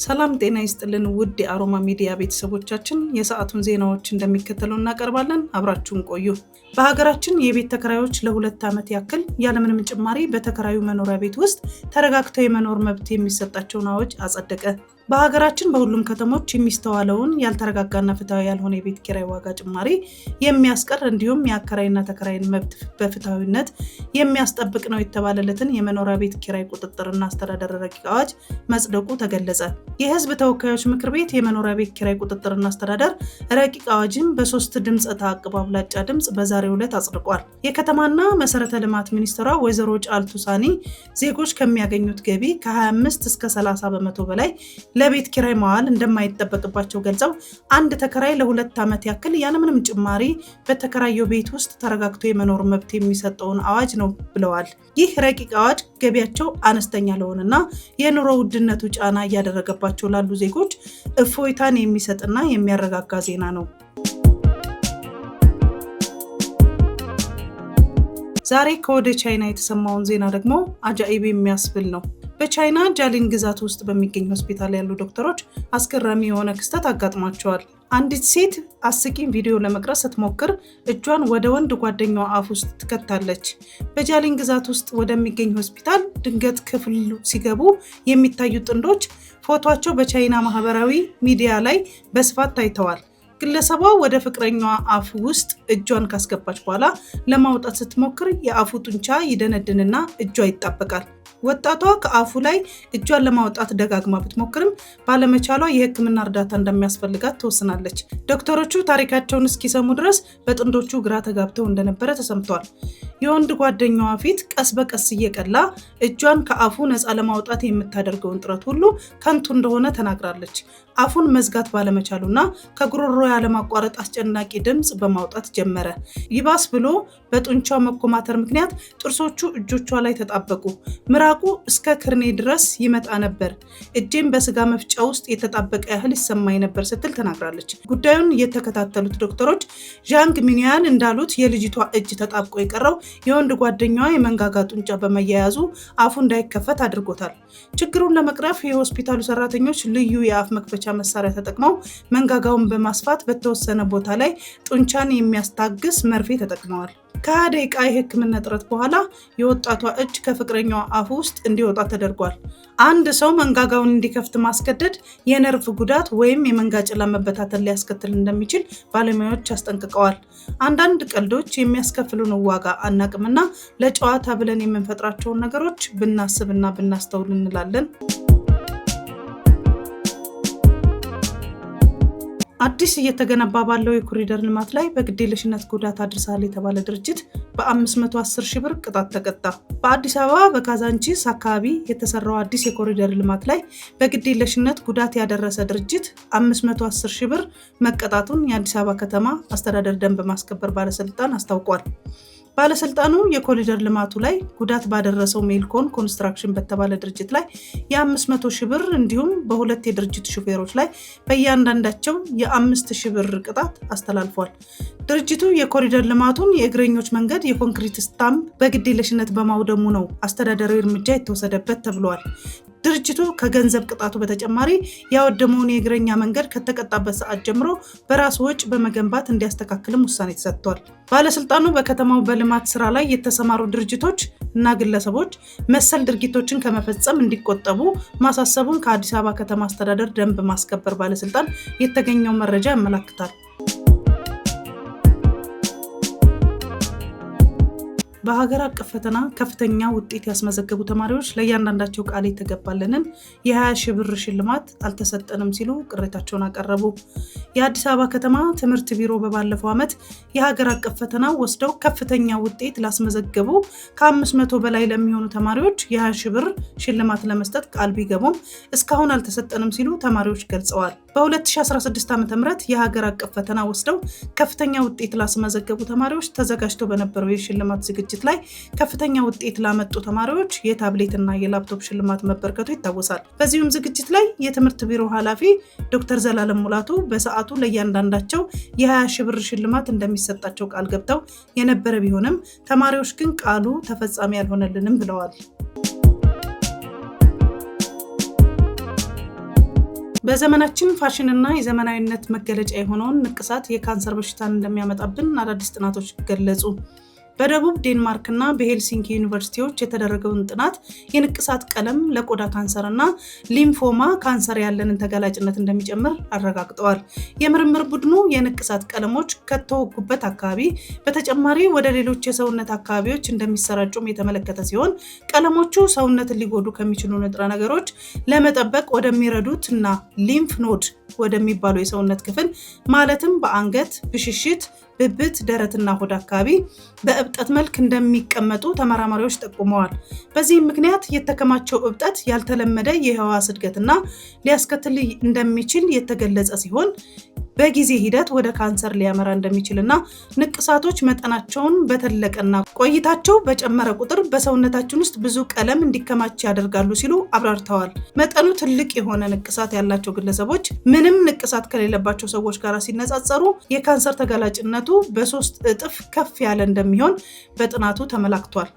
ሰላም ጤና ይስጥልን ውድ የአሮማ ሚዲያ ቤተሰቦቻችን የሰዓቱን ዜናዎች እንደሚከተለው እናቀርባለን። አብራችሁን ቆዩ። በሀገራችን የቤት ተከራዮች ለ2 ዓመት ያክል ያለምንም ጭማሪ በተከራዩ መኖሪያ ቤት ውስጥ ተረጋግተው የመኖር መብት የሚሰጣቸውን አዋጅ አጸደቀ። በሀገራችን በሁሉም ከተሞች የሚስተዋለውን ያልተረጋጋና ፍትሃዊ ያልሆነ የቤት ኪራይ ዋጋ ጭማሪ የሚያስቀር እንዲሁም የአከራይና ተከራይን መብት በፍትሃዊነት የሚያስጠብቅ ነው የተባለለትን የመኖሪያ ቤት ኪራይ ቁጥጥርና አስተዳደር ረቂቅ አዋጅ መጽደቁ ተገለጸ። የሕዝብ ተወካዮች ምክር ቤት የመኖሪያ ቤት ኪራይ ቁጥጥርና አስተዳደር ረቂቅ አዋጅን በ3 ድምፅ ተአቅቦ አብላጫ ድምፅ በዛሬው ዕለት አጽድቋል። የከተማና መሰረተ ልማት ሚኒስትሯ ወይዘሮ ጫልቱ ሳኒ ዜጎች ከሚያገኙት ገቢ ከ25 እስከ 30 በመቶ በላይ ለቤት ኪራይ ማዋል እንደማይጠበቅባቸው ገልጸው አንድ ተከራይ ለ2 ዓመት ያክል ያለምንም ጭማሪ በተከራየው ቤት ውስጥ ተረጋግቶ የመኖር መብት የሚሰጠውን አዋጅ ነው ብለዋል። ይህ ረቂቅ አዋጅ ገቢያቸው አነስተኛ ለሆነና የኑሮ ውድነቱ ጫና እያደረገባቸው ላሉ ዜጎች እፎይታን የሚሰጥና የሚያረጋጋ ዜና ነው። ዛሬ ከወደ ቻይና የተሰማውን ዜና ደግሞ አጃኢብ የሚያስብል ነው። በቻይና ጃሊን ግዛት ውስጥ በሚገኝ ሆስፒታል ያሉ ዶክተሮች አስገራሚ የሆነ ክስተት አጋጥሟቸዋል። አንዲት ሴት አስቂኝ ቪዲዮ ለመቅረጽ ስትሞክር እጇን ወደ ወንድ ጓደኛዋ አፍ ውስጥ ትከታለች። በጃሊን ግዛት ውስጥ ወደሚገኝ ሆስፒታል ድንገት ክፍል ሲገቡ የሚታዩት ጥንዶች ፎቶቸው በቻይና ማህበራዊ ሚዲያ ላይ በስፋት ታይተዋል። ግለሰቧ ወደ ፍቅረኛዋ አፍ ውስጥ እጇን ካስገባች በኋላ ለማውጣት ስትሞክር የአፉ ጡንቻ ይደነድንና እጇ ይጣበቃል። ወጣቷ ከአፉ ላይ እጇን ለማውጣት ደጋግማ ብትሞክርም ባለመቻሏ የሕክምና እርዳታ እንደሚያስፈልጋት ትወስናለች። ዶክተሮቹ ታሪካቸውን እስኪሰሙ ድረስ በጥንዶቹ ግራ ተጋብተው እንደነበረ ተሰምቷል። የወንድ ጓደኛዋ ፊት ቀስ በቀስ እየቀላ እጇን ከአፉ ነፃ ለማውጣት የምታደርገውን ጥረት ሁሉ ከንቱ እንደሆነ ተናግራለች። አፉን መዝጋት ባለመቻሉና ከጉሮሮ ያለማቋረጥ አስጨናቂ ድምፅ በማውጣት ጀመረ። ይባስ ብሎ በጡንቻው መኮማተር ምክንያት ጥርሶቹ እጆቿ ላይ ተጣበቁ። ምራቁ እስከ ክርኔ ድረስ ይመጣ ነበር። እጄም በስጋ መፍጫ ውስጥ የተጣበቀ ያህል ይሰማኝ ነበር ስትል ተናግራለች። ጉዳዩን የተከታተሉት ዶክተሮች ዣንግ ሚኒያን እንዳሉት የልጅቷ እጅ ተጣብቆ የቀረው የወንድ ጓደኛዋ የመንጋጋ ጡንቻ በመያያዙ አፉ እንዳይከፈት አድርጎታል። ችግሩን ለመቅረፍ የሆስፒታሉ ሰራተኞች ልዩ የአፍ መክፈቻ መሳሪያ ተጠቅመው መንጋጋውን በማስፋት በተወሰነ ቦታ ላይ ጡንቻን የሚያስታግስ መርፌ ተጠቅመዋል። ከ20 ደቂቃ የሕክምና ጥረት በኋላ የወጣቷ እጅ ከፍቅረኛዋ አፍ ውስጥ እንዲወጣ ተደርጓል። አንድ ሰው መንጋጋውን እንዲከፍት ማስገደድ የነርቭ ጉዳት ወይም የመንጋጭላ መበታተን ሊያስከትል እንደሚችል ባለሙያዎች አስጠንቅቀዋል። አንዳንድ ቀልዶች የሚያስከፍሉን ዋጋ አናቅምና ለጨዋታ ብለን የምንፈጥራቸውን ነገሮች ብናስብና ብናስተውል እንላለን። አዲስ እየተገነባ ባለው የኮሪደር ልማት ላይ በግዴለሽነት ጉዳት አድርሳል የተባለ ድርጅት በ510 ሺህ ብር ቅጣት ተቀጣ። በአዲስ አበባ በካዛንቺስ አካባቢ የተሰራው አዲስ የኮሪደር ልማት ላይ በግዴለሽነት ጉዳት ያደረሰ ድርጅት 510 ሺህ ብር መቀጣቱን የአዲስ አበባ ከተማ አስተዳደር ደንብ ማስከበር ባለስልጣን አስታውቋል። ባለስልጣኑ የኮሪደር ልማቱ ላይ ጉዳት ባደረሰው ሜልኮን ኮንስትራክሽን በተባለ ድርጅት ላይ የ500 ሺህ ብር እንዲሁም በሁለት የድርጅት ሹፌሮች ላይ በእያንዳንዳቸው የ5 ሺህ ብር ቅጣት አስተላልፏል። ድርጅቱ የኮሪደር ልማቱን የእግረኞች መንገድ የኮንክሪት ስታምፕ በግዴለሽነት በማውደሙ ነው አስተዳደራዊ እርምጃ የተወሰደበት ተብሏል። ድርጅቱ ከገንዘብ ቅጣቱ በተጨማሪ ያወደመውን የእግረኛ መንገድ ከተቀጣበት ሰዓት ጀምሮ በራሱ ወጪ በመገንባት እንዲያስተካክልም ውሳኔ ተሰጥቷል። ባለስልጣኑ በከተማው በልማት ስራ ላይ የተሰማሩ ድርጅቶች እና ግለሰቦች መሰል ድርጊቶችን ከመፈጸም እንዲቆጠቡ ማሳሰቡን ከአዲስ አበባ ከተማ አስተዳደር ደንብ ማስከበር ባለስልጣን የተገኘው መረጃ ያመለክታል። በሀገር አቀፍ ፈተና ከፍተኛ ውጤት ያስመዘገቡ ተማሪዎች ለእያንዳንዳቸው ቃል የተገባልንን የ20 ሺህ ብር ሽልማት አልተሰጠንም ሲሉ ቅሬታቸውን አቀረቡ። የአዲስ አበባ ከተማ ትምህርት ቢሮ በባለፈው ዓመት የሀገር አቀፍ ፈተና ወስደው ከፍተኛ ውጤት ላስመዘገቡ ከ500 በላይ ለሚሆኑ ተማሪዎች የ20 ሺህ ብር ሽልማት ለመስጠት ቃል ቢገቡም እስካሁን አልተሰጠንም ሲሉ ተማሪዎች ገልጸዋል። በ2016 ዓ.ም የሀገር አቀፍ ፈተና ወስደው ከፍተኛ ውጤት ላስመዘገቡ ተማሪዎች ተዘጋጅቶ በነበረው የሽልማት ዝግጅት ላይ ከፍተኛ ውጤት ላመጡ ተማሪዎች የታብሌትና የላፕቶፕ ሽልማት መበርከቱ ይታወሳል። በዚሁም ዝግጅት ላይ የትምህርት ቢሮ ኃላፊ ዶክተር ዘላለም ሙላቱ በሰዓቱ ለእያንዳንዳቸው የ20 ሺህ ብር ሽልማት እንደሚሰጣቸው ቃል ገብተው የነበረ ቢሆንም ተማሪዎች ግን ቃሉ ተፈጻሚ አልሆነልንም ብለዋል። በዘመናችን ፋሽንና የዘመናዊነት መገለጫ የሆነውን ንቅሳት የካንሰር በሽታን እንደሚያመጣብን አዳዲስ ጥናቶች ገለጹ። በደቡብ ዴንማርክ እና በሄልሲንኪ ዩኒቨርሲቲዎች የተደረገውን ጥናት የንቅሳት ቀለም ለቆዳ ካንሰር እና ሊምፎማ ካንሰር ያለንን ተጋላጭነት እንደሚጨምር አረጋግጠዋል። የምርምር ቡድኑ የንቅሳት ቀለሞች ከተወጉበት አካባቢ በተጨማሪ ወደ ሌሎች የሰውነት አካባቢዎች እንደሚሰራጩም የተመለከተ ሲሆን ቀለሞቹ ሰውነትን ሊጎዱ ከሚችሉ ንጥረ ነገሮች ለመጠበቅ ወደሚረዱት እና ሊምፍ ኖድ ወደሚባሉ የሰውነት ክፍል ማለትም በአንገት፣ ብሽሽት፣ ብብት፣ ደረትና ሆድ አካባቢ በእብጠት መልክ እንደሚቀመጡ ተመራማሪዎች ጠቁመዋል። በዚህም ምክንያት የተከማቸው እብጠት ያልተለመደ የህዋስ እድገትና ሊያስከትል እንደሚችል የተገለጸ ሲሆን በጊዜ ሂደት ወደ ካንሰር ሊያመራ እንደሚችልና ንቅሳቶች መጠናቸውን በተለቀና ቆይታቸው በጨመረ ቁጥር በሰውነታችን ውስጥ ብዙ ቀለም እንዲከማች ያደርጋሉ ሲሉ አብራርተዋል። መጠኑ ትልቅ የሆነ ንቅሳት ያላቸው ግለሰቦች ምንም ንቅሳት ከሌለባቸው ሰዎች ጋር ሲነጻጸሩ የካንሰር ተጋላጭነቱ በ3 እጥፍ ከፍ ያለ እንደሚሆን በጥናቱ ተመላክቷል።